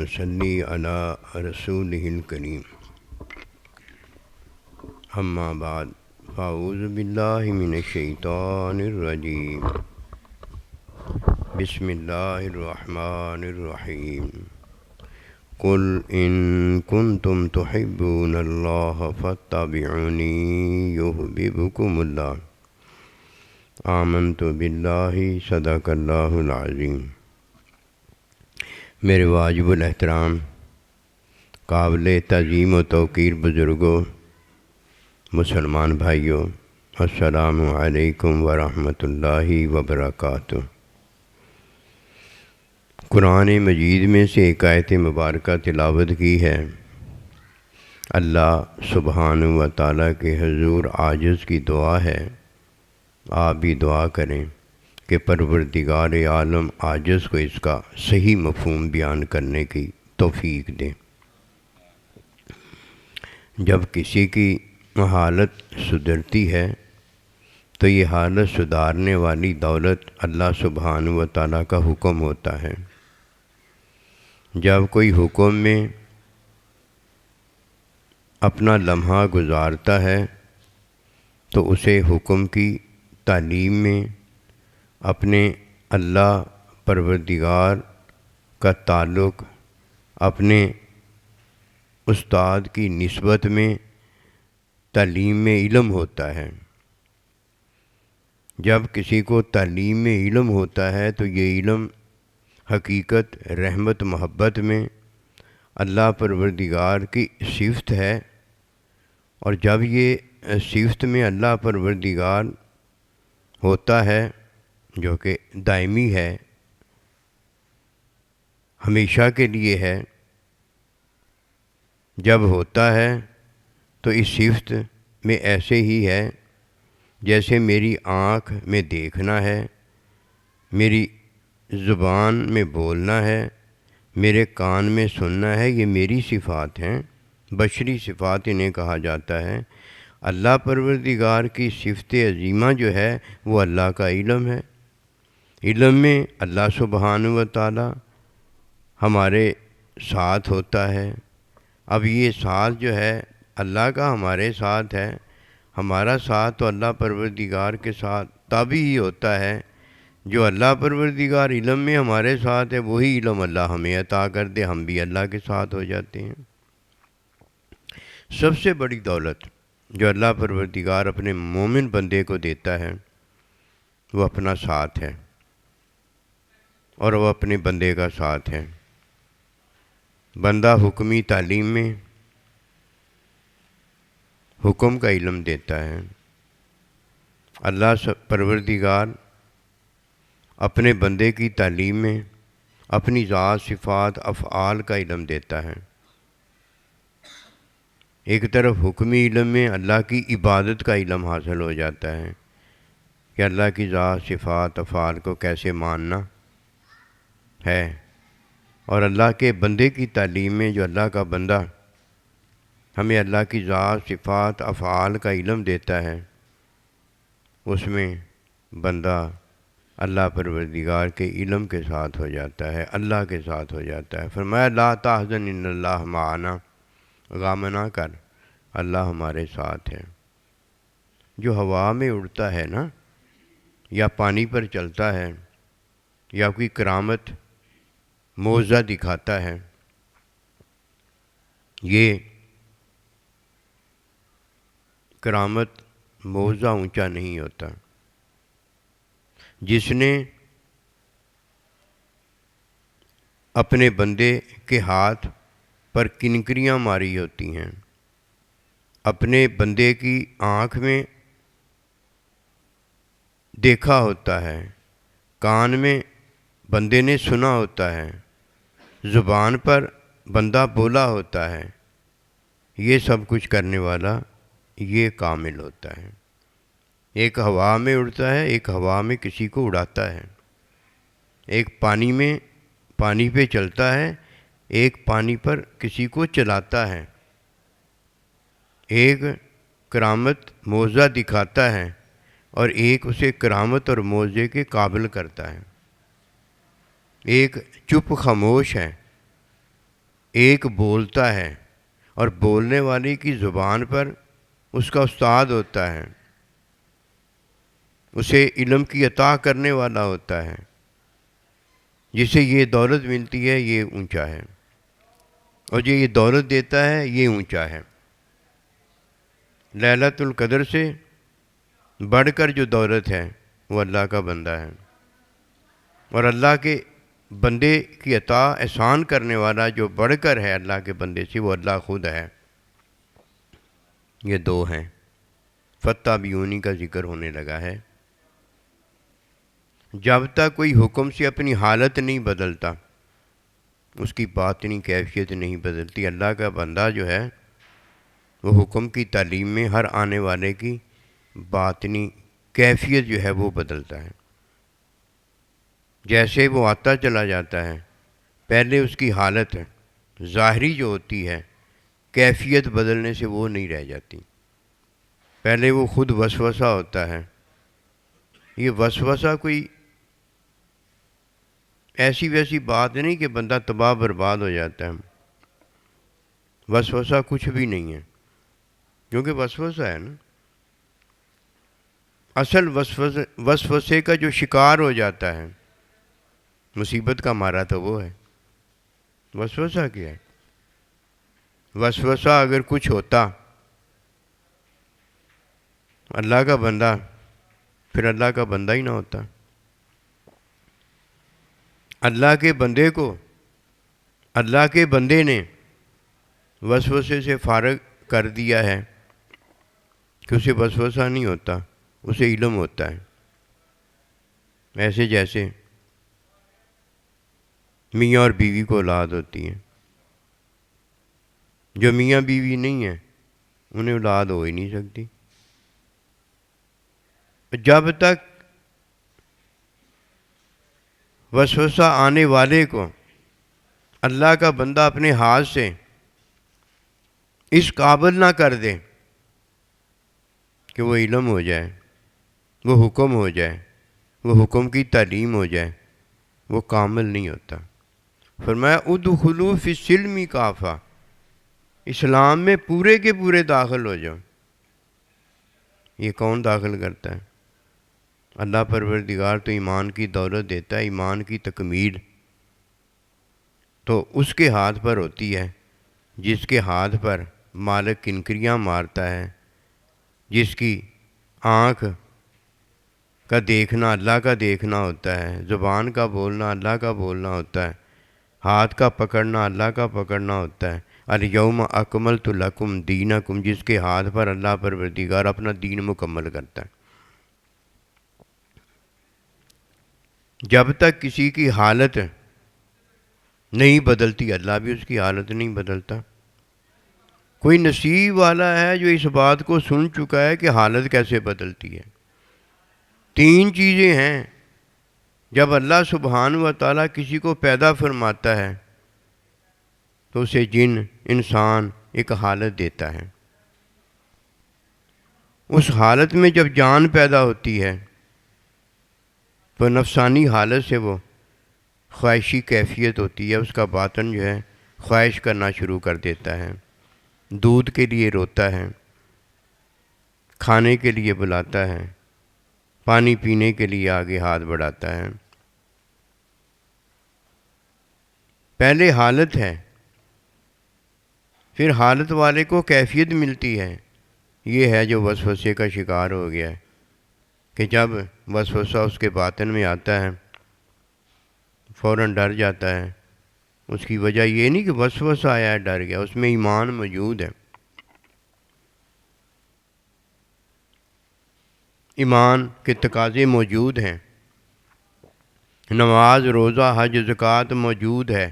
ونصلي على رسوله الكريم أما بعد فأعوذ بالله من الشيطان الرجيم بسم الله الرحمن الرحيم قل إن كنتم تحبون الله فاتبعوني يحببكم الله آمنت بالله صدق اللہ العظیم۔ میرے واجب الاحترام قابل تعظیم و توقیر بزرگوں، مسلمان بھائیوں، السلام علیکم ورحمۃ اللہ وبرکاتہ۔ قرآن مجید میں سے ایک آیت مبارکہ تلاوت کی ہے۔ اللہ سبحانہ و تعالیٰ کے حضور عاجز کی دعا ہے، آپ بھی دعا کریں کہ پروردگار عالم عاجز کو اس کا صحیح مفہوم بیان کرنے کی توفیق دیں۔ جب کسی کی حالت سدھرتی ہے تو یہ حالت سدھارنے والی دولت اللہ سبحانہ و تعالیٰ کا حکم ہوتا ہے۔ جب کوئی حکم میں اپنا لمحہ گزارتا ہے تو اسے حکم کی تعلیم میں اپنے اللہ پروردگار کا تعلق اپنے استاد کی نسبت میں تعلیم میں علم ہوتا ہے۔ جب کسی کو تعلیم میں علم ہوتا ہے تو یہ علم حقیقت رحمت محبت میں اللہ پروردگار کی صفت ہے، اور جب یہ صفت میں اللہ پروردگار ہوتا ہے جو کہ دائمی ہے، ہمیشہ کے لیے ہے، جب ہوتا ہے تو اس صفت میں ایسے ہی ہے جیسے میری آنکھ میں دیکھنا ہے، میری زبان میں بولنا ہے، میرے کان میں سننا ہے، یہ میری صفات ہیں، بشری صفات انہیں کہا جاتا ہے۔ اللہ پروردگار کی صفت عظیمہ جو ہے وہ اللہ کا علم ہے۔ علم میں اللہ سبحانہ و تعالی ہمارے ساتھ ہوتا ہے۔ اب یہ ساتھ جو ہے اللہ کا ہمارے ساتھ ہے، ہمارا ساتھ تو اللہ پروردگار کے ساتھ تبھی ہی ہوتا ہے جو اللہ پروردگار علم میں ہمارے ساتھ ہے، وہی علم اللہ ہمیں عطا کر دے، ہم بھی اللہ کے ساتھ ہو جاتے ہیں۔ سب سے بڑی دولت جو اللہ پروردگار اپنے مومن بندے کو دیتا ہے وہ اپنا ساتھ ہے، اور وہ اپنے بندے کا ساتھ ہے۔ بندہ حکمی تعلیم میں حکم کا علم دیتا ہے، اللہ پروردگار اپنے بندے کی تعلیم میں اپنی ذات صفات افعال کا علم دیتا ہے۔ ایک طرف حکمی علم میں اللہ کی عبادت کا علم حاصل ہو جاتا ہے کہ اللہ کی ذات صفات افعال کو کیسے ماننا ہے، اور اللہ کے بندے کی تعلیم میں جو اللہ کا بندہ ہمیں اللہ کی ذات صفات افعال کا علم دیتا ہے، اس میں بندہ اللہ پروردگار کے علم کے ساتھ ہو جاتا ہے، اللہ کے ساتھ ہو جاتا ہے۔ فرمایا لا تحزن ان اللہ معنا، غم نہ کر، اللہ ہمارے ساتھ ہے۔ جو ہوا میں اڑتا ہے نا، یا پانی پر چلتا ہے، یا کوئی کرامت معجزہ دکھاتا ہے، یہ کرامت معجزہ اونچا نہیں ہوتا۔ جس نے اپنے بندے کے ہاتھ پر کنکریاں ماری ہوتی ہیں، اپنے بندے کی آنکھ میں دیکھا ہوتا ہے، کان میں بندے نے سنا ہوتا ہے، زبان پر بندہ بولا ہوتا ہے، یہ سب کچھ کرنے والا یہ کامل ہوتا ہے۔ ایک ہوا میں اڑتا ہے، ایک ہوا میں کسی کو اڑاتا ہے، ایک پانی پہ چلتا ہے، ایک پانی پر کسی کو چلاتا ہے، ایک کرامت معجزہ دکھاتا ہے اور ایک اسے کرامت اور معجزے کے قابل کرتا ہے۔ ایک چپ خاموش ہے ایک بولتا ہے اور بولنے والے کی زبان پر اس کا استاد ہوتا ہے، اسے علم کی عطا کرنے والا ہوتا ہے، جسے یہ دولت ملتی ہے یہ اونچا ہے، اور جو یہ دولت دیتا ہے یہ اونچا ہے۔ لیلۃ القدر سے بڑھ کر جو دولت ہے وہ اللہ کا بندہ ہے، اور اللہ کے بندے کی عطا احسان کرنے والا جو بڑھ کر ہے اللہ کے بندے سے وہ اللہ خود ہے۔ یہ دو ہیں۔ فتح بیونی کا ذکر ہونے لگا ہے۔ جب تک کوئی حکم سے اپنی حالت نہیں بدلتا، اس کی باطنی کیفیت نہیں بدلتی۔ اللہ کا بندہ جو ہے وہ حکم کی تعلیم میں ہر آنے والے کی باطنی کیفیت جو ہے وہ بدلتا ہے۔ جیسے وہ آتا چلا جاتا ہے، پہلے اس کی حالت ظاہری جو ہوتی ہے کیفیت بدلنے سے وہ نہیں رہ جاتی۔ پہلے وہ خود وسوسہ ہوتا ہے۔ یہ وسوسہ کوئی ایسی ویسی بات نہیں کہ بندہ تباہ برباد ہو جاتا ہے۔ وسوسہ کچھ بھی نہیں ہے، کیونکہ وسوسہ ہے نا۔ اصل وسوسے کا جو شکار ہو جاتا ہے، مصیبت کا مارا تو وہ ہے۔ وسوسہ کیا ہے؟ وسوسہ اگر کچھ ہوتا اللہ کا بندہ، پھر اللہ کا بندہ ہی نہ ہوتا۔ اللہ کے بندے کو اللہ کے بندے نے وسوسے سے فارغ کر دیا ہے کہ اسے وسوسہ نہیں ہوتا، اسے علم ہوتا ہے۔ ایسے جیسے میاں اور بیوی کو اولاد ہوتی ہے، جو میاں بیوی نہیں ہیں انہیں اولاد ہو ہی نہیں سکتی۔ جب تک وسوسہ آنے والے کو اللہ کا بندہ اپنے ہاتھ سے اس قابل نہ کر دے کہ وہ علم ہو جائے، وہ حکم ہو جائے، وہ حکم کی تعلیم ہو جائے، وہ کامل نہیں ہوتا۔ فرمایا ادخلوا فی السلم کافہ، اسلام میں پورے کے پورے داخل ہو جاؤ۔ یہ کون داخل کرتا ہے؟ اللہ پروردگار تو ایمان کی دولت دیتا ہے، ایمان کی تکمیل تو اس کے ہاتھ پر ہوتی ہے جس کے ہاتھ پر مالک کنکریاں مارتا ہے، جس کی آنکھ کا دیکھنا اللہ کا دیکھنا ہوتا ہے، زبان کا بولنا اللہ کا بولنا ہوتا ہے، ہاتھ کا پکڑنا اللہ کا پکڑنا ہوتا ہے۔ الیوم اکملت لکم دینکم، جس کے ہاتھ پر اللہ پروردگار اپنا دین مکمل کرتا ہے۔ جب تک کسی کی حالت نہیں بدلتی اللہ بھی اس کی حالت نہیں بدلتا۔ کوئی نصیب والا ہے جو اس بات کو سن چکا ہے کہ حالت کیسے بدلتی ہے۔ تین چیزیں ہیں۔ جب اللہ سبحانہ و تعالیٰ کسی کو پیدا فرماتا ہے تو اسے جن انسان ایک حالت دیتا ہے، اس حالت میں جب جان پیدا ہوتی ہے تو نفسانی حالت سے وہ خواہشی کیفیت ہوتی ہے، اس کا باطن جو ہے خواہش کرنا شروع کر دیتا ہے، دودھ کے لیے روتا ہے، کھانے کے لیے بلاتا ہے، پانی پینے کے لیے آگے ہاتھ بڑھاتا ہے۔ پہلے حالت ہے، پھر حالت والے کو کیفیت ملتی ہے۔ یہ ہے جو وسوسے کا شکار ہو گیا ہے کہ جب وسوسہ اس کے باطن میں آتا ہے فوراً ڈر جاتا ہے۔ اس کی وجہ یہ نہیں کہ وسوسہ آیا ہے ڈر گیا، اس میں ایمان موجود ہے۔ ایمان کے تقاضے موجود ہیں، نماز روزہ حج زکوٰۃ موجود ہے،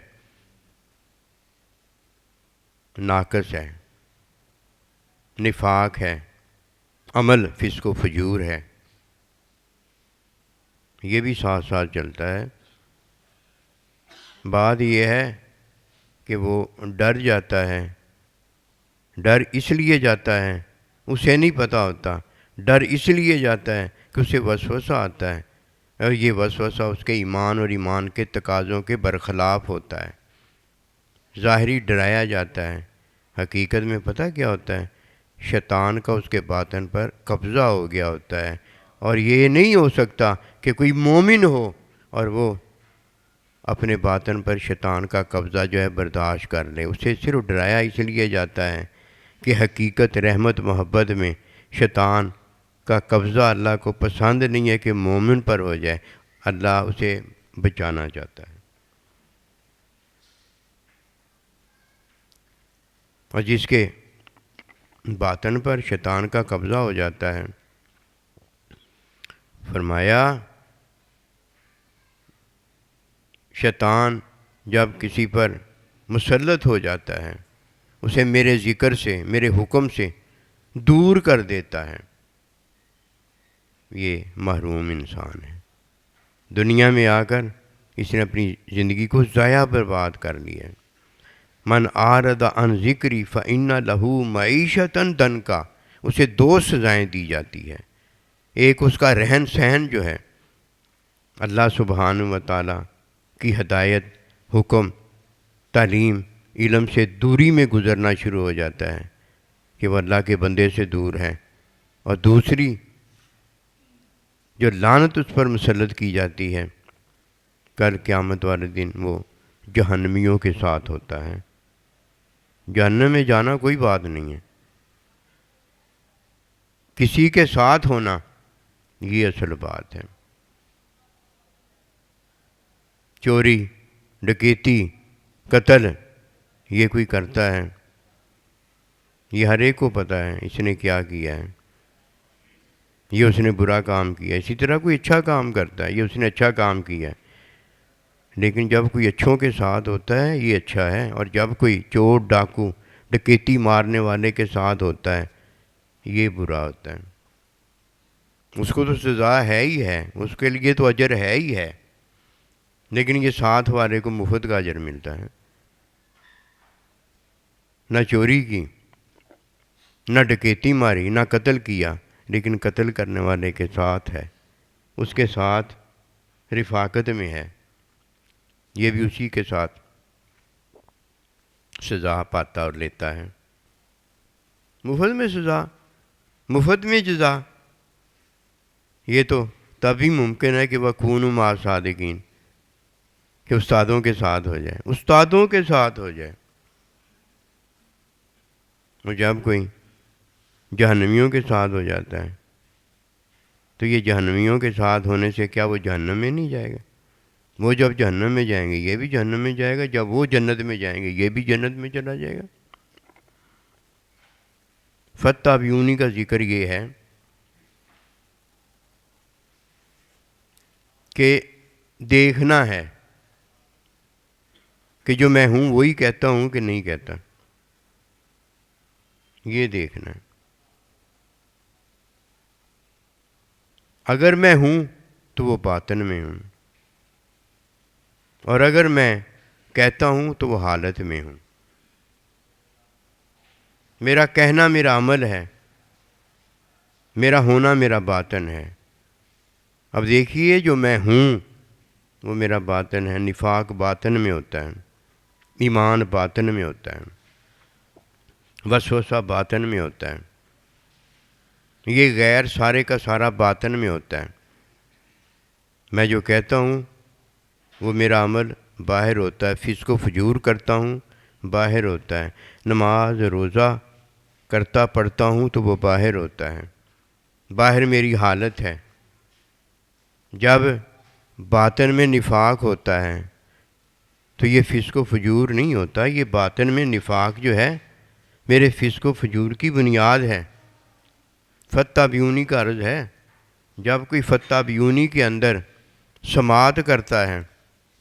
ناقص ہے، نفاق ہے، عمل فسق و فجور ہے۔ یہ بھی ساتھ ساتھ چلتا ہے۔ بات یہ ہے کہ وہ ڈر جاتا ہے۔ ڈر اس لیے جاتا ہے، اسے نہیں پتہ ہوتا، ڈر اس لیے جاتا ہے کہ اسے وسوسہ آتا ہے، اور یہ وسوسہ اس کے ایمان اور ایمان کے تقاضوں کے برخلاف ہوتا ہے۔ ظاہری ڈرایا جاتا ہے، حقیقت میں پتہ کیا ہوتا ہے؟ شیطان کا اس کے باطن پر قبضہ ہو گیا ہوتا ہے، اور یہ نہیں ہو سکتا کہ کوئی مومن ہو اور وہ اپنے باطن پر شیطان کا قبضہ جو ہے برداشت کر لے۔ اسے صرف ڈرایا اس لیے جاتا ہے کہ حقیقت رحمت محبت میں شیطان کا قبضہ اللہ کو پسند نہیں ہے کہ مومن پر ہو جائے، اللہ اسے بچانا چاہتا ہے۔ اور جس کے باطن پر شیطان کا قبضہ ہو جاتا ہے، فرمایا شیطان جب کسی پر مسلط ہو جاتا ہے اسے میرے ذکر سے، میرے حکم سے دور کر دیتا ہے۔ یہ محروم انسان ہے، دنیا میں آ کر اس نے اپنی زندگی کو ضائع برباد کر لیا ہے۔ من اعرض عن ذکری فإن لہ معیشۃ ضنکا، اسے دو سزائیں دی جاتی ہے۔ ایک اس کا رہن سہن جو ہے اللہ سبحانہ و تعالیٰ کی ہدایت، حکم، تعلیم، علم سے دوری میں گزرنا شروع ہو جاتا ہے کہ وہ اللہ کے بندے سے دور ہے، اور دوسری جو لعنت اس پر مسلط کی جاتی ہے کل قیامت والے دن وہ جہنمیوں کے ساتھ ہوتا ہے۔ جہنم میں جانا کوئی بات نہیں ہے، کسی کے ساتھ ہونا یہ اصل بات ہے۔ چوری، ڈکیتی، قتل یہ کوئی کرتا ہے، یہ ہر ایک کو پتہ ہے اس نے کیا کیا ہے، یہ اس نے برا کام کیا ہے۔ اسی طرح کوئی اچھا کام کرتا ہے، یہ اس نے اچھا کام کیا ہے۔ لیکن جب کوئی اچھوں کے ساتھ ہوتا ہے یہ اچھا ہے، اور جب کوئی چور، ڈاکو، ڈکیتی مارنے والے کے ساتھ ہوتا ہے یہ برا ہوتا ہے۔ اس کو تو سزا ہے ہی ہے، اس کے لیے تو اجر ہے ہی ہے، لیکن یہ ساتھ والے کو مفت کا اجر ملتا ہے۔ نہ چوری کی، نہ ڈکیتی ماری، نہ قتل کیا، لیکن قتل کرنے والے کے ساتھ ہے، اس کے ساتھ رفاقت میں ہے، یہ بھی اسی کے ساتھ سزا پاتا اور لیتا ہے۔ مفت میں سزا، مفت میں جزا، یہ تو تبھی ممکن ہے کہ وَكُونُوا مَعَ الصَّادِقِينَ، کہ استادوں کے ساتھ ہو جائے، استادوں کے ساتھ ہو جائے۔ اور جب کوئی جہنمیوں کے ساتھ ہو جاتا ہے تو یہ جہنمیوں کے ساتھ ہونے سے کیا وہ جہنم میں نہیں جائے گا؟ وہ جب جہنم میں جائیں گے یہ بھی جہنم میں جائے گا، جب وہ جنت میں جائیں گے یہ بھی جنت میں چلا جائے گا۔ فَاتَّبِعُونِی کا ذکر یہ ہے کہ دیکھنا ہے کہ جو میں ہوں وہی کہتا ہوں کہ نہیں کہتا، یہ دیکھنا ہے۔ اگر میں ہوں تو وہ باطن میں ہوں، اور اگر میں کہتا ہوں تو وہ حالت میں ہوں۔ میرا کہنا میرا عمل ہے، میرا ہونا میرا باطن ہے۔ اب دیکھیے جو میں ہوں وہ میرا باطن ہے، نفاق باطن میں ہوتا ہے، ایمان باطن میں ہوتا ہے، وسوسہ باطن میں ہوتا ہے، یہ غیر سارے کا سارا باطن میں ہوتا ہے۔ میں جو کہتا ہوں وہ میرا عمل باہر ہوتا ہے، فسق و فجور کرتا ہوں باہر ہوتا ہے، نماز روزہ کرتا پڑھتا ہوں تو وہ باہر ہوتا ہے، باہر میری حالت ہے۔ جب باطن میں نفاق ہوتا ہے تو یہ فسق و فجور نہیں ہوتا، یہ باطن میں نفاق جو ہے میرے فسق و فجور کی بنیاد ہے۔ فَاتَّبِعُونِی کا عرض ہے، جب کوئی فَاتَّبِعُونِی کے اندر سماعت کرتا ہے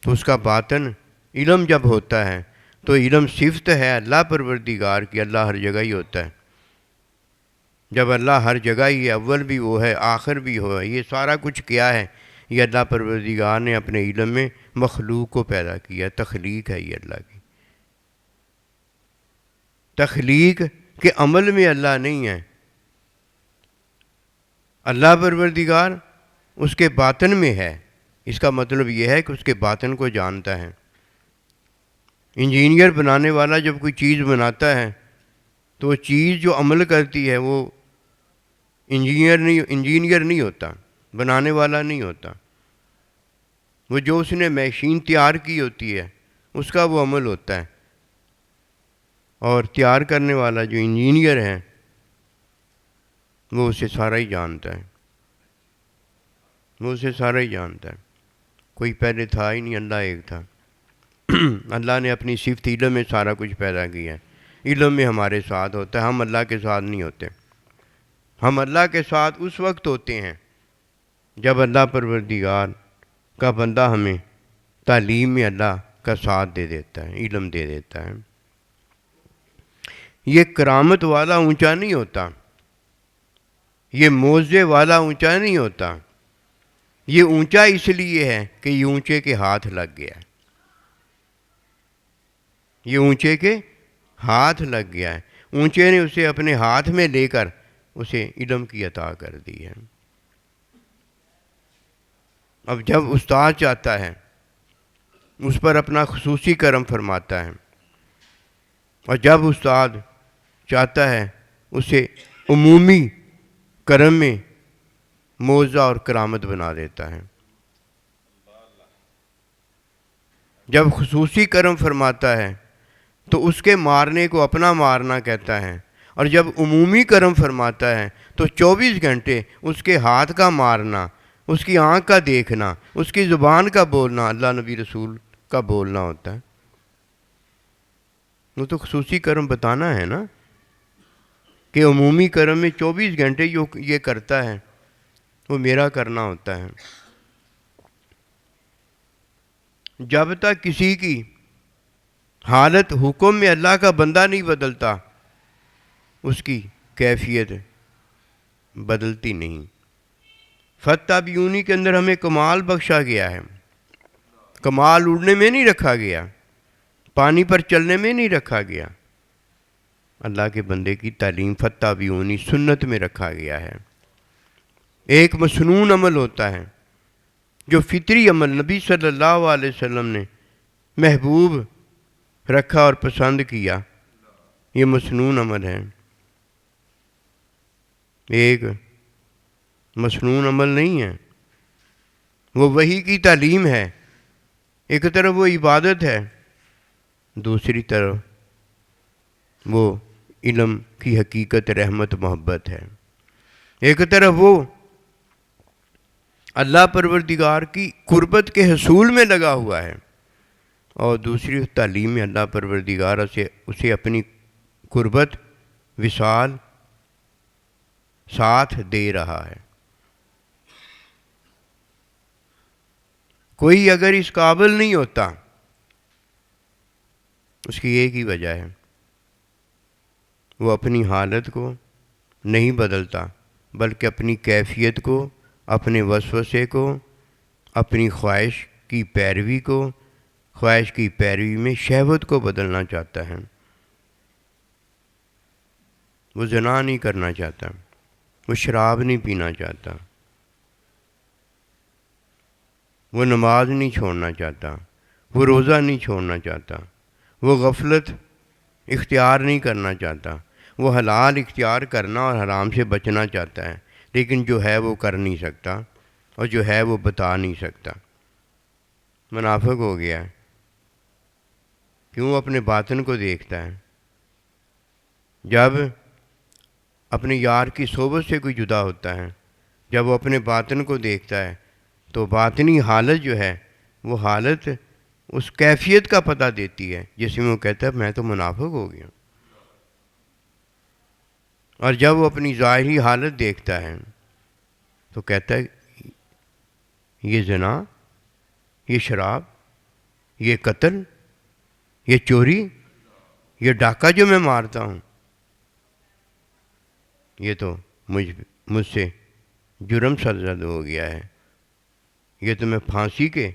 تو اس کا باطن علم جب ہوتا ہے تو علم صفت ہے اللہ پروردگار کی، اللہ ہر جگہ ہی ہوتا ہے۔ جب اللہ ہر جگہ ہی ہے، اول بھی وہ ہے آخر بھی وہ ہے، یہ سارا کچھ کیا ہے؟ یہ اللہ پروردگار نے اپنے علم میں مخلوق کو پیدا کیا، تخلیق ہے یہ اللہ کی۔ تخلیق کے عمل میں اللہ نہیں ہے، اللہ پروردگار اس کے باطن میں ہے۔ اس کا مطلب یہ ہے کہ اس کے باطن کو جانتا ہے۔ انجینئر بنانے والا جب کوئی چیز بناتا ہے تو وہ چیز جو عمل کرتی ہے وہ انجینئر نہیں ہوتا، بنانے والا نہیں ہوتا، وہ جو اس نے مشین تیار کی ہوتی ہے اس کا وہ عمل ہوتا ہے، اور تیار کرنے والا جو انجینئر ہے وہ اسے سارا ہی جانتا ہے، وہ اسے سارا ہی جانتا ہے۔ کوئی پہلے تھا ہی نہیں، اللہ ایک تھا۔ اللہ نے اپنی صفت علم میں سارا کچھ پیدا کیا ہے، علم میں ہمارے ساتھ ہوتا ہے، ہم اللہ کے ساتھ نہیں ہوتے۔ ہم اللہ کے ساتھ اس وقت ہوتے ہیں جب اللہ پروردگار کا بندہ ہمیں تعلیم میں اللہ کا ساتھ دے دیتا ہے، علم دے دیتا ہے۔ یہ کرامت والا اونچا نہیں ہوتا، یہ موزے والا اونچا نہیں ہوتا، یہ اونچا اس لیے ہے کہ یہ اونچے کے ہاتھ لگ گیا ہے، یہ اونچے کے ہاتھ لگ گیا ہے، اونچے نے اسے اپنے ہاتھ میں لے کر اسے علم کی عطا کر دی ہے۔ اب جب استاد چاہتا ہے اس پر اپنا خصوصی کرم فرماتا ہے، اور جب استاد چاہتا ہے اسے عمومی کرم میں موزہ اور کرامت بنا دیتا ہے۔ جب خصوصی کرم فرماتا ہے تو اس کے مارنے کو اپنا مارنا کہتا ہے، اور جب عمومی کرم فرماتا ہے تو 24 گھنٹے اس کے ہاتھ کا مارنا، اس کی آنکھ کا دیکھنا، اس کی زبان کا بولنا اللہ نبی رسول کا بولنا ہوتا ہے۔ وہ تو خصوصی کرم بتانا ہے نا، کہ عمومی کرم میں 24 گھنٹے جو یہ کرتا ہے وہ میرا کرنا ہوتا ہے۔ جب تک کسی کی حالت حکم میں اللہ کا بندہ نہیں بدلتا اس کی کیفیت بدلتی نہیں۔ فتح بیونی کے اندر ہمیں کمال بخشا گیا ہے، کمال اڑنے میں نہیں رکھا گیا، پانی پر چلنے میں نہیں رکھا گیا، اللہ کے بندے کی تعلیم فتح بیونی سنت میں رکھا گیا ہے۔ ایک مسنون عمل ہوتا ہے جو فطری عمل نبی صلی اللہ علیہ وسلم نے محبوب رکھا اور پسند کیا، یہ مسنون عمل ہے۔ ایک مسنون عمل نہیں ہے، وہ وحی کی تعلیم ہے، ایک طرف وہ عبادت ہے، دوسری طرف وہ علم کی حقیقت رحمت محبت ہے۔ ایک طرف وہ اللہ پروردگار کی قربت کے حصول میں لگا ہوا ہے، اور دوسری تعلیم میں اللہ پروردگار اسے اپنی قربت وصال ساتھ دے رہا ہے۔ کوئی اگر اس قابل نہیں ہوتا اس کی ایک ہی وجہ ہے، وہ اپنی حالت کو نہیں بدلتا بلکہ اپنی کیفیت کو، اپنے وسوسے کو، اپنی خواہش کی پیروی کو، خواہش کی پیروی میں شہوت کو بدلنا چاہتا ہے۔ وہ زنا نہیں کرنا چاہتا، وہ شراب نہیں پینا چاہتا، وہ نماز نہیں چھوڑنا چاہتا، وہ روزہ نہیں چھوڑنا چاہتا، وہ غفلت اختیار نہیں کرنا چاہتا، وہ حلال اختیار کرنا اور حرام سے بچنا چاہتا ہے، لیکن جو ہے وہ کر نہیں سکتا، اور جو ہے وہ بتا نہیں سکتا۔ منافق ہو گیا ہے، کیوں؟ اپنے باطن کو دیکھتا ہے۔ جب اپنے یار کی صحبت سے کوئی جدا ہوتا ہے، جب وہ اپنے باطن کو دیکھتا ہے تو باطنی حالت جو ہے وہ حالت اس کیفیت کا پتہ دیتی ہے جس میں وہ کہتا ہے میں تو منافق ہو گیا۔ اور جب وہ اپنی ظاہری حالت دیکھتا ہے تو کہتا ہے یہ زنا، یہ شراب، یہ قتل، یہ چوری، یہ ڈاکہ جو میں مارتا ہوں، یہ تو مجھ سے جرم سرزد ہو گیا ہے، یہ تو میں پھانسی کے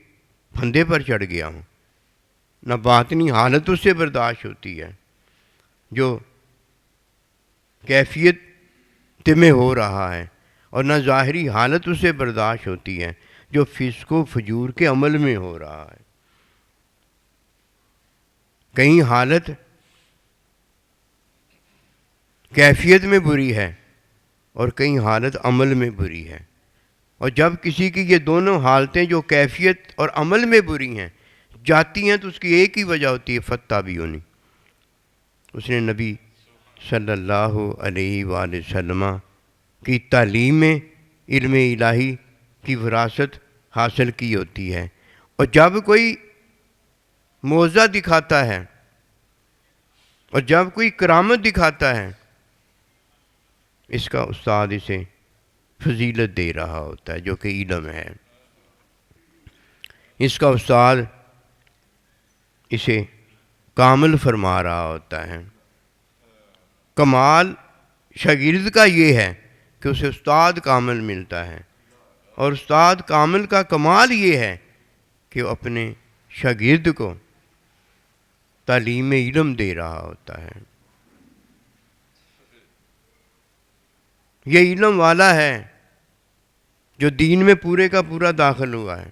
پھندے پر چڑھ گیا ہوں۔ نہ باطنی حالت اس سے برداشت ہوتی ہے، جو کیفیت میں ہو رہا ہے، اور نہ ظاہری حالت اس سے برداشت ہوتی ہے جو فسق و فجور کے عمل میں ہو رہا ہے۔ کہیں حالت کیفیت میں بری ہے اور کہیں حالت عمل میں بری ہے، اور جب کسی کی یہ دونوں حالتیں جو کیفیت اور عمل میں بری ہیں جاتی ہیں تو اس کی ایک ہی وجہ ہوتی ہے فتابیونی. اس نے نبی صلی اللہ علیہ وآلہ وسلم کی تعلیم میں علم الہی کی وراثت حاصل کی ہوتی ہے، اور جب کوئی معجزہ دکھاتا ہے اور جب کوئی کرامت دکھاتا ہے اس کا استاد اسے فضیلت دے رہا ہوتا ہے جو کہ علم ہے. اس کا استاد اسے کامل فرما رہا ہوتا ہے. کمال شاگرد کا یہ ہے کہ اسے استاد کامل ملتا ہے، اور استاد کامل کا کمال یہ ہے کہ وہ اپنے شاگرد کو تعلیم علم دے رہا ہوتا ہے. یہ علم والا ہے جو دین میں پورے کا پورا داخل ہوا ہے،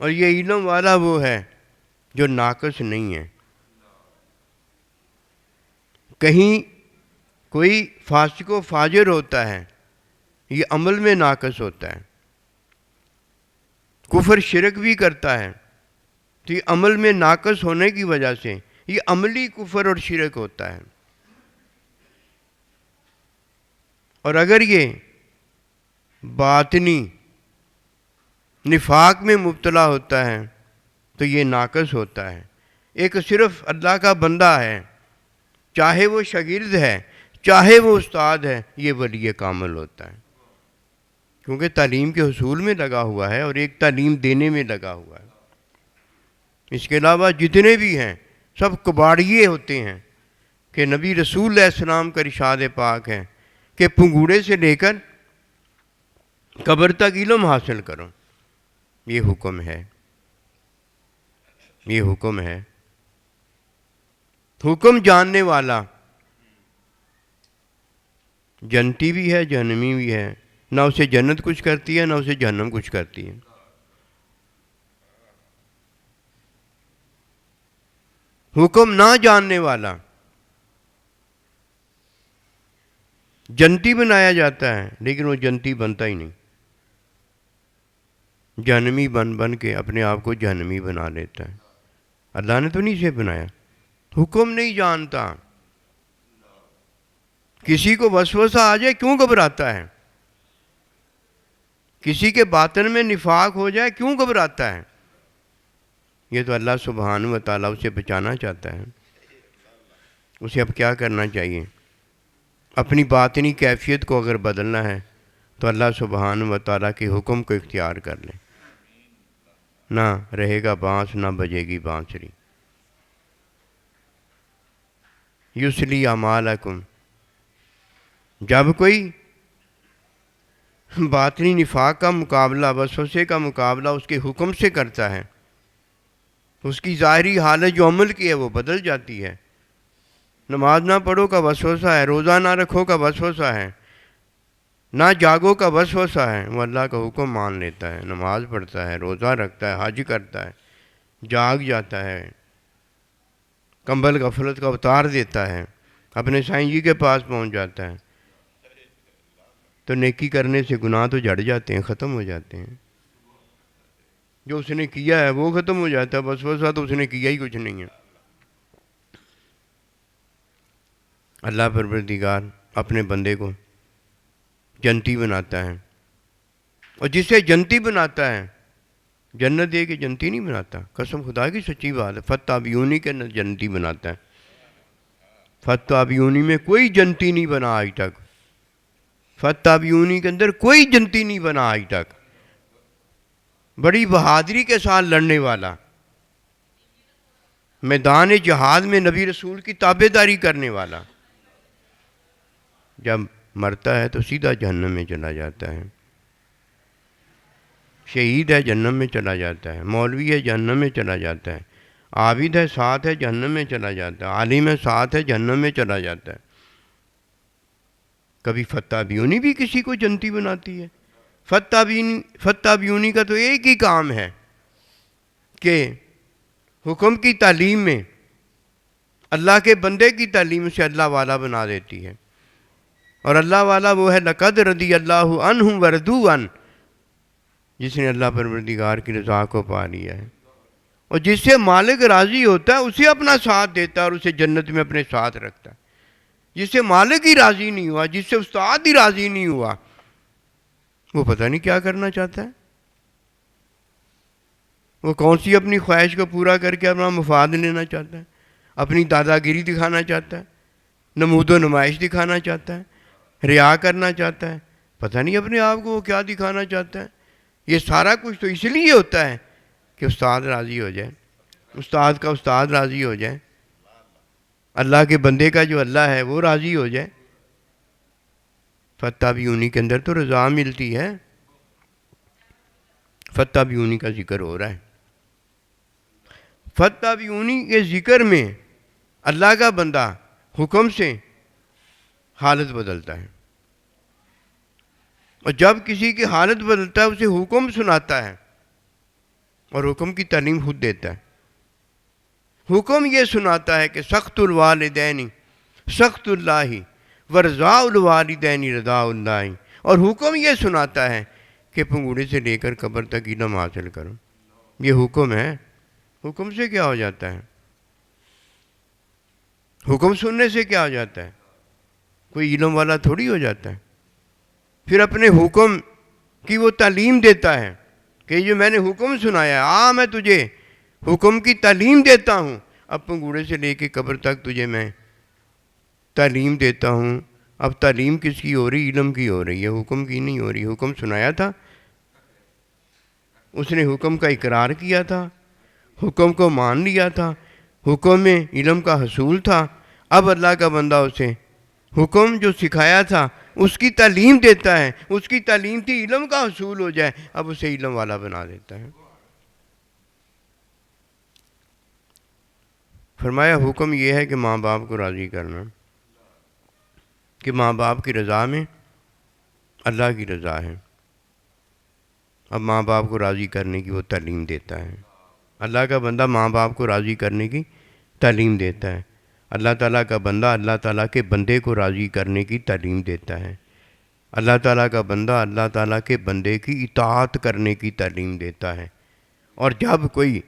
اور یہ علم والا وہ ہے جو ناقص نہیں ہے. کہیں کوئی فاسق و فاجر ہوتا ہے یہ عمل میں ناقص ہوتا ہے، کفر شرک بھی کرتا ہے تو یہ عمل میں ناقص ہونے کی وجہ سے یہ عملی کفر اور شرک ہوتا ہے. اور اگر یہ باطنی نفاق میں مبتلا ہوتا ہے تو یہ ناقص ہوتا ہے. ایک صرف اللہ کا بندہ ہے، چاہے وہ شاگرد ہے چاہے وہ استاد ہے، یہ ولی کامل ہوتا ہے، کیونکہ تعلیم کے حصول میں لگا ہوا ہے اور ایک تعلیم دینے میں لگا ہوا ہے. اس کے علاوہ جتنے بھی ہیں سب کباڑیے ہوتے ہیں کہ نبی رسول علیہ السلام کا ارشاد پاک ہے کہ پنگوڑے سے لے کر قبر تک علم حاصل کرو. یہ حکم ہے، یہ حکم ہے. حکم جاننے والا جنتی بھی ہے جہنمی بھی ہے، نہ اسے جنت کچھ کرتی ہے نہ اسے جہنم کچھ کرتی ہے. حکم نہ جاننے والا جنتی بنایا جاتا ہے لیکن وہ جنتی بنتا ہی نہیں، جہنمی بن بن کے اپنے آپ کو جہنمی بنا لیتا ہے. اللہ نے تو نہیں اسے بنایا. حکم نہیں جانتا. کسی کو وسوسہ آ جائے کیوں گھبراتا ہے؟ کسی کے باطن میں نفاق ہو جائے کیوں گھبراتا ہے؟ یہ تو اللہ سبحانہ و تعالیٰ اسے بچانا چاہتا ہے. اسے اب کیا کرنا چاہیے؟ اپنی باطنی کیفیت کو اگر بدلنا ہے تو اللہ سبحانہ و تعالیٰ کے حکم کو اختیار کر لیں. نہ رہے گا بانس نہ بجے گی بانسری. یصلی اعمالکم. جب کوئی باطنی نفاق کا مقابلہ وسوسے کا مقابلہ اس کے حکم سے کرتا ہے، اس کی ظاہری حالت جو عمل کی ہے وہ بدل جاتی ہے. نماز نہ پڑھو کا وسوسہ ہے، روزہ نہ رکھو کا وسوسہ ہے، نہ جاگو کا وسوسہ ہے. وہ اللہ کا حکم مان لیتا ہے، نماز پڑھتا ہے، روزہ رکھتا ہے، حج کرتا ہے، جاگ جاتا ہے، کمبل غفلت کا اتار دیتا ہے، اپنے سائیں جی کے پاس پہنچ جاتا ہے. تو نیکی کرنے سے گناہ تو جڑ جاتے ہیں، ختم ہو جاتے ہیں. جو اس نے کیا ہے وہ ختم ہو جاتا ہے، وسوسہ تو اس نے کیا ہی کچھ نہیں ہے. اللہ پروردگار اپنے بندے کو جنتی بناتا ہے، اور جسے جنتی بناتا ہے جنت دے کے جنتی نہیں بناتا. قسم خدا کی سچی بات ہے. فتابیونی کے جنتی بناتا ہے. فتابیونی میں کوئی جنتی نہیں بنا آج تک. فتابیونی کے اندر کوئی جنتی نہیں بنا آج تک. بڑی بہادری کے ساتھ لڑنے والا، میدان جہاد میں نبی رسول کی تابع داری کرنے والا، جب مرتا ہے تو سیدھا جہنم میں چلا جاتا ہے. شہید ہے جہنم میں چلا جاتا ہے، مولوی ہے جہنم میں چلا جاتا ہے، عابد ہے ساتھ ہے جہنم میں چلا جاتا ہے، عالم ہے ساتھ ہے جہنم میں چلا جاتا ہے. کبھی فتابیونی بھی کسی کو جنتی بناتی ہے؟ فتابیونی کا تو ایک ہی کام ہے کہ حکم کی تعلیم میں اللہ کے بندے کی تعلیم سے اللہ والا بنا دیتی ہے. اور اللہ والا وہ ہے لقد رضی اللہ عنہم ورضوا عنہ، جس نے اللہ پروردگار کی رضا کو پا لیا ہے. اور جس سے مالک راضی ہوتا ہے اسے اپنا ساتھ دیتا ہے اور اسے جنت میں اپنے ساتھ رکھتا ہے. جس سے مالک ہی راضی نہیں ہوا، جس سے استاد ہی راضی نہیں ہوا، وہ پتہ نہیں کیا کرنا چاہتا ہے. وہ کون سی اپنی خواہش کو پورا کر کے اپنا مفاد لینا چاہتا ہے، اپنی دادا گیری دکھانا چاہتا ہے، نمود و نمائش دکھانا چاہتا ہے، ریا کرنا چاہتا ہے. پتہ نہیں اپنے آپ کو وہ کیا دکھانا چاہتا ہے. یہ سارا کچھ تو اس لیے ہوتا ہے کہ استاد راضی ہو جائے، استاد کا استاد راضی ہو جائے، اللہ کے بندے کا جو اللہ ہے وہ راضی ہو جائے. فتح بھی انہی کے اندر تو رضا ملتی ہے. فتح بھی انہی کا ذکر ہو رہا ہے. فتح بھی انہی کے ذکر میں اللہ کا بندہ حکم سے حالت بدلتا ہے. اور جب کسی کی حالت بدلتا ہے اسے حکم سناتا ہے اور حکم کی تعلیم خود دیتا ہے. حکم یہ سناتا ہے کہ سخت الوالدین سخت اللہ ورضاء الوالدین رضاء اللہ. اور حکم یہ سناتا ہے کہ پنگوڑے سے لے کر قبر تک علم حاصل کرو. یہ حکم ہے. حکم سے کیا ہو جاتا ہے؟ حکم سننے سے کیا ہو جاتا ہے؟ کوئی علم والا تھوڑی ہو جاتا ہے. پھر اپنے حکم کی وہ تعلیم دیتا ہے کہ جو میں نے حکم سنایا ہے، میں تجھے حکم کی تعلیم دیتا ہوں. اب پنگوڑے سے لے کے قبر تک تجھے میں تعلیم دیتا ہوں. اب تعلیم کس کی ہو رہی؟ علم کی ہو رہی ہے، حکم کی نہیں ہو رہی. حکم سنایا تھا، اس نے حکم کا اقرار کیا تھا، حکم کو مان لیا تھا، حکم میں علم کا حصول تھا. اب اللہ کا بندہ اسے حکم جو سکھایا تھا اس کی تعلیم دیتا ہے. اس کی تعلیم تھی علم کا حصول ہو جائے، اب اسے علم والا بنا دیتا ہے. فرمایا حکم یہ ہے کہ ماں باپ کو راضی کرنا، کہ ماں باپ کی رضا میں اللہ کی رضا ہے. اب ماں باپ کو راضی کرنے کی وہ تعلیم دیتا ہے. اللہ کا بندہ ماں باپ کو راضی کرنے کی تعلیم دیتا ہے. اللہ تعالیٰ کا بندہ اللہ تعالیٰ کے بندے کو راضی کرنے کی تعلیم دیتا ہے. اللہ تعالیٰ کا بندہ اللہ تعالیٰ کے بندے کی اطاعت کرنے کی تعلیم دیتا ہے. اور جب کوئی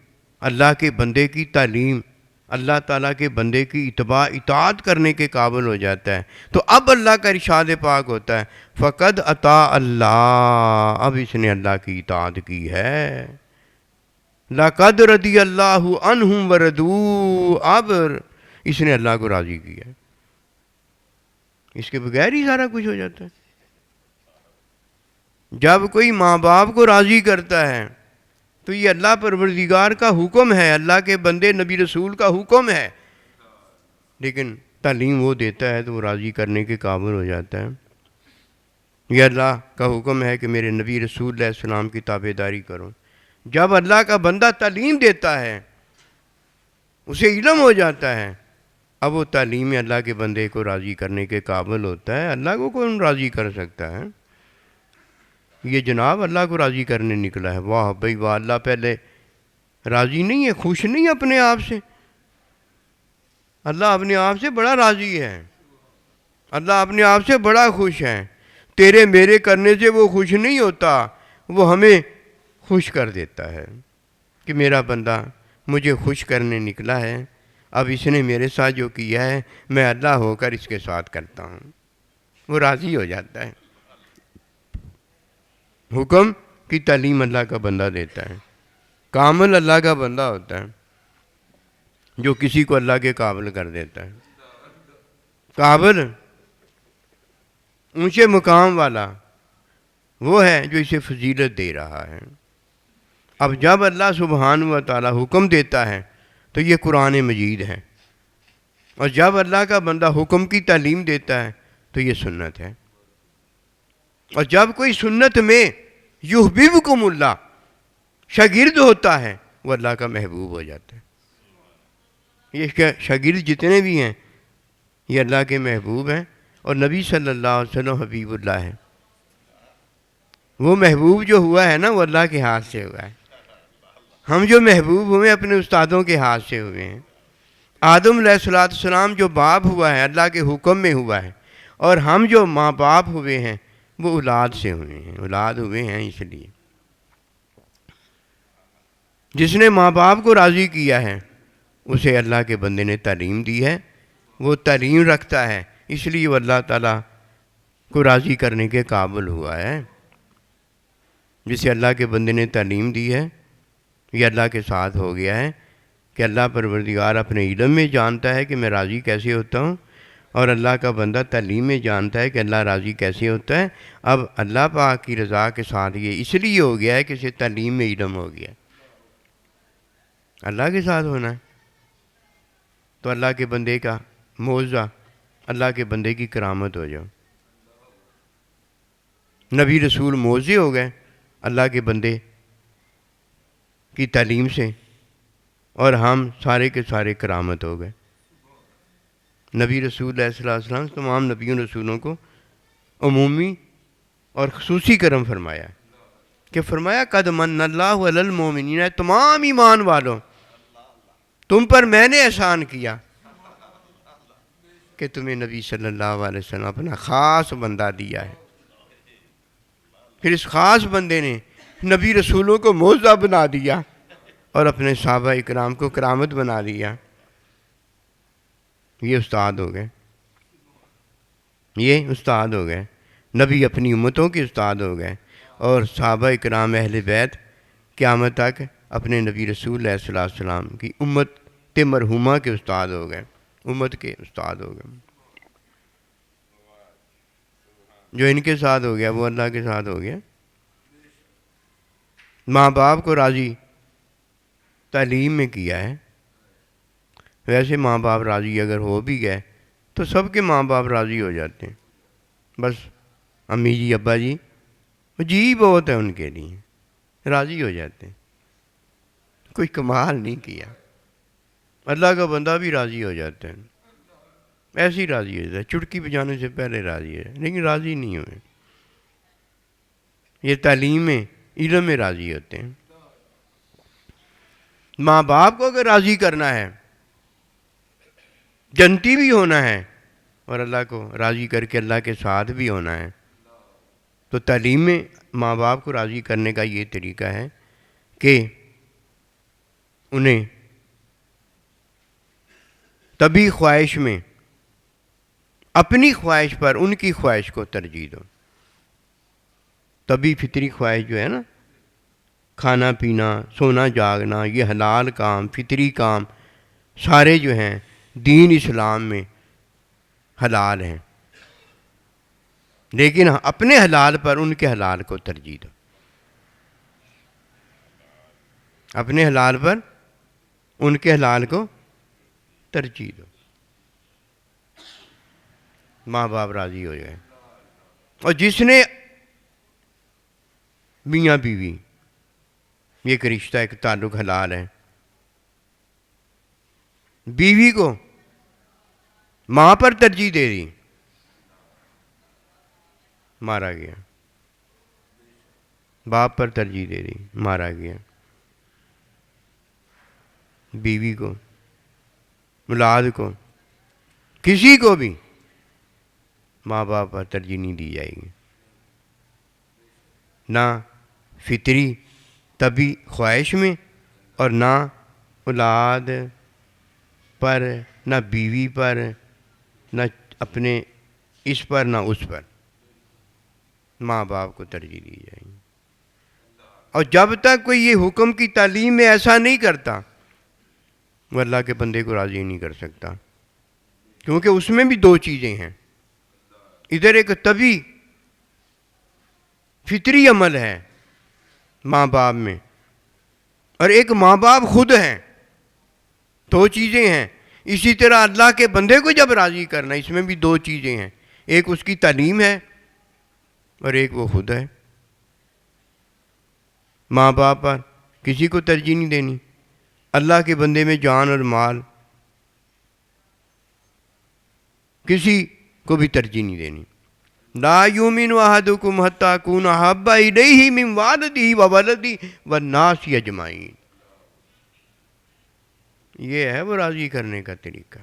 اللہ کے بندے کی تعلیم، اللہ تعالیٰ کے بندے کی اتباع اطاعت کرنے کے قابل ہو جاتا ہے تو اب اللہ کا ارشاد پاک ہوتا ہے فقد اطاع اللہ، اب اس نے اللہ کی اطاعت کی ہے. لقد رضی اللہ عنہم ورضوا، اب اس نے اللہ کو راضی کیا. اس کے بغیر ہی سارا کچھ ہو جاتا ہے. جب کوئی ماں باپ کو راضی کرتا ہے تو یہ اللہ پروردگار کا حکم ہے، اللہ کے بندے نبی رسول کا حکم ہے. لیکن تعلیم وہ دیتا ہے تو وہ راضی کرنے کے قابل ہو جاتا ہے. یہ اللہ کا حکم ہے کہ میرے نبی رسول علیہ السلام کی تابع داری کرو. جب اللہ کا بندہ تعلیم دیتا ہے اسے علم ہو جاتا ہے، اب وہ تعلیم میں اللہ کے بندے کو راضی کرنے کے قابل ہوتا ہے. اللہ کو کون راضی کر سکتا ہے؟ یہ جناب اللہ کو راضی کرنے نکلا ہے. واہ بھائی واہ، اللہ پہلے راضی نہیں ہے، خوش نہیں اپنے آپ سے. اللہ اپنے آپ سے بڑا راضی ہے، اللہ اپنے آپ سے بڑا خوش ہے. تیرے میرے کرنے سے وہ خوش نہیں ہوتا، وہ ہمیں خوش کر دیتا ہے کہ میرا بندہ مجھے خوش کرنے نکلا ہے. اب اس نے میرے ساتھ جو کیا ہے میں اللہ ہو کر اس کے ساتھ کرتا ہوں. وہ راضی ہو جاتا ہے. حکم کی تعلیم اللہ کا بندہ دیتا ہے. کامل اللہ کا بندہ ہوتا ہے جو کسی کو اللہ کے قابل کر دیتا ہے. قابل، اونچے مقام والا وہ ہے جو اسے فضیلت دے رہا ہے. اب جب اللہ سبحانہ و تعالی حکم دیتا ہے تو یہ قرآن مجید ہے، اور جب اللہ کا بندہ حکم کی تعلیم دیتا ہے تو یہ سنت ہے. اور جب کوئی سنت میں یحببکم اللہ شاگرد ہوتا ہے وہ اللہ کا محبوب ہو جاتا ہے. یہ شاگرد جتنے بھی ہیں یہ اللہ کے محبوب ہیں، اور نبی صلی اللہ علیہ وسلم حبیب اللہ ہے. وہ محبوب جو ہوا ہے نا وہ اللہ کے ہاتھ سے ہوا ہے. ہم جو محبوب ہوئے اپنے استادوں کے ہاتھ سے ہوئے ہیں۔ آدم علیہ السلام جو باپ ہوا ہے اللہ کے حکم میں ہوا ہے، اور ہم جو ماں باپ ہوئے ہیں وہ اولاد سے ہوئے ہیں، اولاد ہوئے ہیں اس لیے۔ جس نے ماں باپ کو راضی کیا ہے اسے اللہ کے بندے نے تعلیم دی ہے، وہ تعلیم رکھتا ہے، اس لیے وہ اللہ تعالیٰ کو راضی کرنے کے قابل ہوا ہے۔ جسے اللہ کے بندے نے تعلیم دی ہے یہ اللہ کے ساتھ ہو گیا ہے کہ اللہ پروردگار اپنے علم میں جانتا ہے کہ میں راضی کیسے ہوتا ہوں، اور اللہ کا بندہ تعلیم میں جانتا ہے کہ اللہ راضی کیسے ہوتا ہے۔ اب اللہ پاک کی رضا کے ساتھ یہ اس لیے ہو گیا ہے کہ اسے تعلیم میں علم ہو گیا، اللہ کے ساتھ ہونا ہے تو اللہ کے بندے کا معجزہ، اللہ کے بندے کی کرامت ہو جاؤ۔ نبی رسول معجزے ہو گئے اللہ کے بندے کی تعلیم سے، اور ہم سارے کے سارے کرامت ہو گئے۔ نبی رسول علیہ السلام تمام نبیوں رسولوں کو عمومی اور خصوصی کرم فرمایا کہ فرمایا قد من اللہ علی المومنین، تمام ایمان والوں تم پر میں نے احسان کیا کہ تمہیں نبی صلی اللہ علیہ وسلم اپنا خاص بندہ دیا ہے۔ پھر اس خاص بندے نے نبی رسولوں کو معجزہ بنا دیا اور اپنے صحابہ اکرام کو کرامت بنا دیا۔ یہ استاد ہو گئے، یہ استاد ہو گئے، نبی اپنی امتوں کے استاد ہو گئے، اور صحابہ اکرام اہل بیت قیامت تک اپنے نبی رسول علیہ السلام کی امت مرحومہ کے استاد ہو گئے، امت کے استاد ہو گئے۔ جو ان کے ساتھ ہو گیا وہ اللہ کے ساتھ ہو گیا۔ ماں باپ کو راضی تعلیم میں کیا ہے، ویسے ماں باپ راضی اگر ہو بھی گئے تو سب کے ماں باپ راضی ہو جاتے ہیں، بس امی جی ابا جی جی بہت ہے ان کے لیے، راضی ہو جاتے ہیں، کوئی کمال نہیں کیا۔ اللہ کا بندہ بھی راضی ہو جاتا ہے، ایسے ہی راضی ہو جاتا ہے، چٹکی بجانے سے پہلے راضی ہے، لیکن راضی نہیں ہوئے۔ یہ تعلیم میں علم میں راضی ہوتے ہیں۔ ماں باپ کو اگر راضی کرنا ہے، جنتی بھی ہونا ہے، اور اللہ کو راضی کر کے اللہ کے ساتھ بھی ہونا ہے، تو تعلیم میں ماں باپ کو راضی کرنے کا یہ طریقہ ہے کہ انہیں طبی خواہش میں اپنی خواہش پر ان کی خواہش کو ترجیح دو۔ طبی فطری خواہش جو ہے نا، کھانا پینا سونا جاگنا، یہ حلال کام فطری کام سارے جو ہیں دین اسلام میں حلال ہیں، لیکن اپنے حلال پر ان کے حلال کو ترجیح دو، اپنے حلال پر ان کے حلال کو ترجیح دو، ماں باپ راضی ہو جائے۔ اور جس نے میاں بیوی یہ ایک رشتہ ایک تعلق حلال ہے، بیوی کو ماں پر ترجیح دے دی، مارا گیا، باپ پر ترجیح دے دی، مارا گیا۔ بیوی کو، اولاد کو، کسی کو بھی ماں باپ پر ترجیح نہیں دی جائے گی، نہ فطری طبی خواہش میں، اور نہ اولاد پر، نہ بیوی پر، نہ اپنے اس پر، نہ اس پر، ماں باپ کو ترجیح دی جائے گی۔ اور جب تک کوئی یہ حکم کی تعلیم میں ایسا نہیں کرتا وہ اللہ کے بندے کو راضی نہیں کر سکتا، کیونکہ اس میں بھی دو چیزیں ہیں، ادھر ایک طبی فطری عمل ہے ماں باپ میں، اور ایک ماں باپ خود ہیں، دو چیزیں ہیں۔ اسی طرح اللہ کے بندے کو جب راضی کرنا، اس میں بھی دو چیزیں ہیں، ایک اس کی تعلیم ہے اور ایک وہ خود ہے۔ ماں باپ پر کسی کو ترجیح نہیں دینی، اللہ کے بندے میں جان اور مال کسی کو بھی ترجیح نہیں دینی۔ لا یؤمن احدکم حتی اکون احب الیہ من والدہ وولدہ والناس اجمعین، یہ ہے وہ راضی کرنے کا طریقہ۔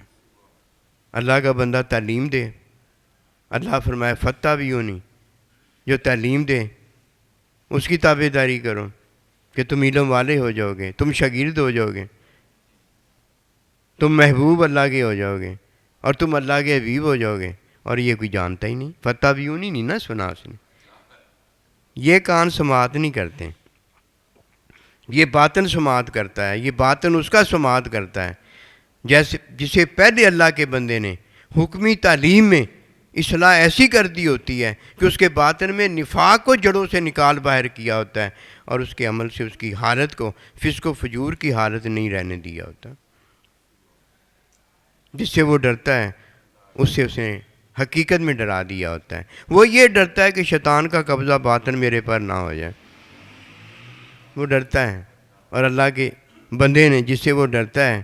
اللہ کا بندہ تعلیم دے، اللہ فرمائے فتح بھی ہونی، جو تعلیم دے اس کی تابع داری کرو کہ تم علم والے ہو جاؤ گے، تم شاگرد ہو جاؤ گے، تم محبوب اللہ کے ہو جاؤ گے، اور تم اللہ کے حبیب ہو جاؤ گے۔ اور یہ کوئی جانتا ہی نہیں، فتح بھی ہونی نہیں نا سنا اس نے، یہ کان سماعت نہیں کرتے، یہ باطن سماعت کرتا ہے، یہ باطن اس کا سماعت کرتا ہے۔ جیسے جسے پہلے اللہ کے بندے نے حکمی تعلیم میں اصلاح ایسی کر دی ہوتی ہے کہ اس کے باطن میں نفاق کو جڑوں سے نکال باہر کیا ہوتا ہے، اور اس کے عمل سے اس کی حالت کو فسق و فجور کی حالت نہیں رہنے دیا ہوتا۔ جس سے وہ ڈرتا ہے اس سے اس نے حقیقت میں ڈرا دیا ہوتا ہے۔ وہ یہ ڈرتا ہے کہ شیطان کا قبضہ باطن میرے پر نہ ہو جائے، وہ ڈرتا ہے، اور اللہ کے بندے نے جس سے وہ ڈرتا ہے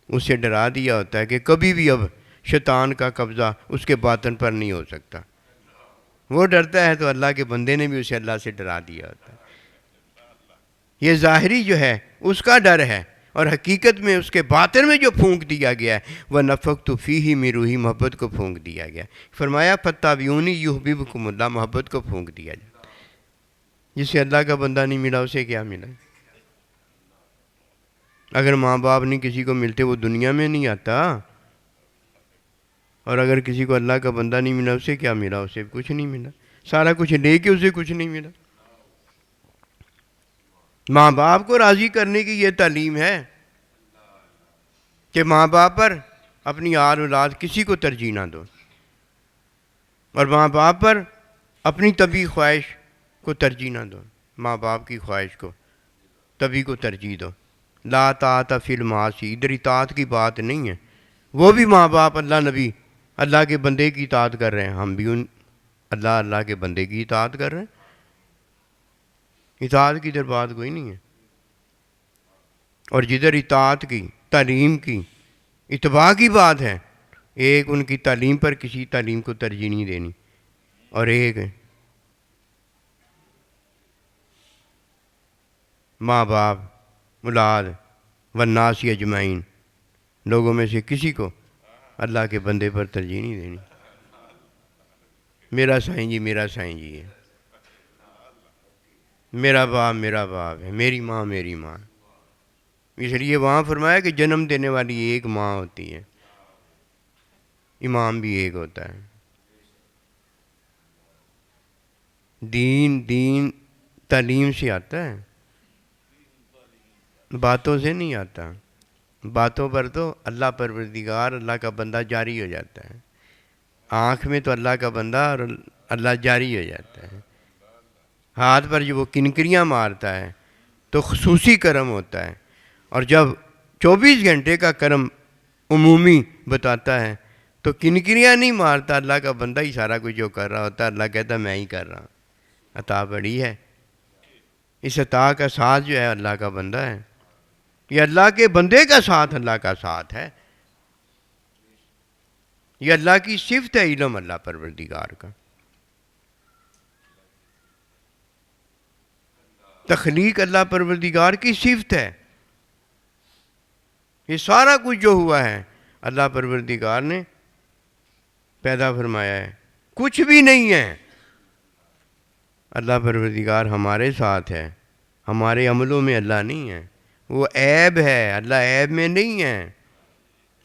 اس سے ڈرا دیا ہوتا ہے کہ کبھی بھی اب شیطان کا قبضہ اس کے باطن پر نہیں ہو سکتا۔ وہ ڈرتا ہے تو اللہ کے بندے نے بھی اسے اللہ سے ڈرا دیا ہوتا ہے۔ یہ ظاہری جو ہے اس کا ڈر ہے، اور حقیقت میں اس کے باطن میں جو پھونک دیا گیا ہے وہ نفخت فیہ من روحی، محبت کو پھونک دیا گیا۔ فرمایا فاتبعونی یحببکم اللہ، محبت کو پھونک دیا جائے۔ جسے اللہ کا بندہ نہیں ملا اسے کیا ملا؟ اگر ماں باپ نہیں کسی کو ملتے وہ دنیا میں نہیں آتا، اور اگر کسی کو اللہ کا بندہ نہیں ملا اسے کیا ملا؟ اسے کچھ نہیں ملا، سارا کچھ لے کے اسے کچھ نہیں ملا۔ ماں باپ کو راضی کرنے کی یہ تعلیم ہے کہ ماں باپ پر اپنی آل اولاد کسی کو ترجیح نہ دو، اور ماں باپ پر اپنی طبعی خواہش کو ترجیح نہ دو، ماں باپ کی خواہش کو طبعی کو ترجیح دو۔ لا طاعۃ فی المعاصی، ادھر اطاعت کی بات نہیں ہے۔ وہ بھی ماں باپ اللہ نبی اللہ کے بندے کی اطاعت کر رہے ہیں، ہم بھی اللہ کے بندے کی اطاعت کر رہے ہیں۔ اطاعت کی ادھر بات کوئی نہیں ہے، اور جدھر اطاعت کی تعلیم کی اتباع کی بات ہے، ایک ان کی تعلیم پر کسی تعلیم کو ترجیح نہیں دینی، اور ایک ماں باپ اولاد والناس اجمعین لوگوں میں سے کسی کو اللہ کے بندے پر ترجیح نہیں دینی۔ میرا سائیں جی میرا سائیں جی ہے، میرا باپ ہے، میری ماں میری ماں۔ اس لیے وہاں فرمایا کہ جنم دینے والی ایک ماں ہوتی ہے، امام بھی ایک ہوتا ہے۔ دین تعلیم سے آتا ہے، باتوں سے نہیں آتا۔ باتوں پر تو اللہ پروردگار اللہ کا بندہ جاری ہو جاتا ہے، آنکھ میں تو اللہ کا بندہ اور اللہ جاری ہو جاتا ہے۔ ہاتھ پر جو وہ کنکریاں مارتا ہے تو خصوصی کرم ہوتا ہے، اور جب 24 گھنٹے کا کرم عمومی بتاتا ہے تو کنکریاں نہیں مارتا، اللہ کا بندہ ہی سارا کچھ جو کر رہا ہوتا ہے، اللہ کہتا ہے میں ہی کر رہا ہوں۔ عطا بڑی ہے، اس عطا کا ساتھ جو ہے اللہ کا بندہ ہے، یہ اللہ کے بندے کا ساتھ اللہ کا ساتھ ہے، یہ اللہ کی صفت ہے، علم اللہ پروردگار کا، تخلیق اللہ پروردگار کی صفت ہے۔ یہ سارا کچھ جو ہوا ہے اللہ پروردگار نے پیدا فرمایا ہے، کچھ بھی نہیں ہے۔ اللہ پروردگار ہمارے ساتھ ہے، ہمارے عملوں میں اللہ نہیں ہے، وہ عیب ہے، اللہ عیب میں نہیں ہے۔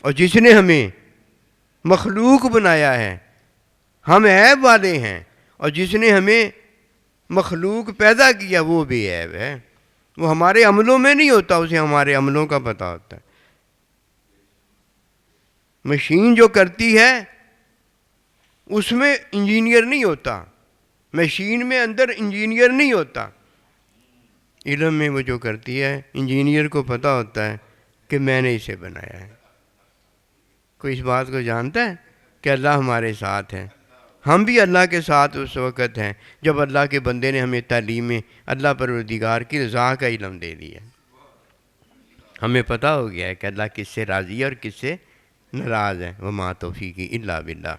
اور جس نے ہمیں مخلوق بنایا ہے ہم عیب والے ہیں، اور جس نے ہمیں مخلوق پیدا کیا وہ بھی عیب ہے، وہ ہمارے عملوں میں نہیں ہوتا، اسے ہمارے عملوں کا پتہ ہوتا ہے۔ مشین جو کرتی ہے اس میں انجینئر نہیں ہوتا، مشین میں اندر انجینئر نہیں ہوتا، علم میں وہ جو کرتی ہے انجینئر کو پتہ ہوتا ہے کہ میں نے اسے بنایا ہے۔ کوئی اس بات کو جانتا ہے کہ اللہ ہمارے ساتھ ہے؟ ہم بھی اللہ کے ساتھ اس وقت ہیں جب اللہ کے بندے نے ہمیں تعلیم میں اللہ پروردگار کی رضا کا علم دے دیا، ہمیں پتہ ہو گیا ہے کہ اللہ کس سے راضی ہے اور کس سے ناراض ہے۔ وما توفیقی الا باللہ۔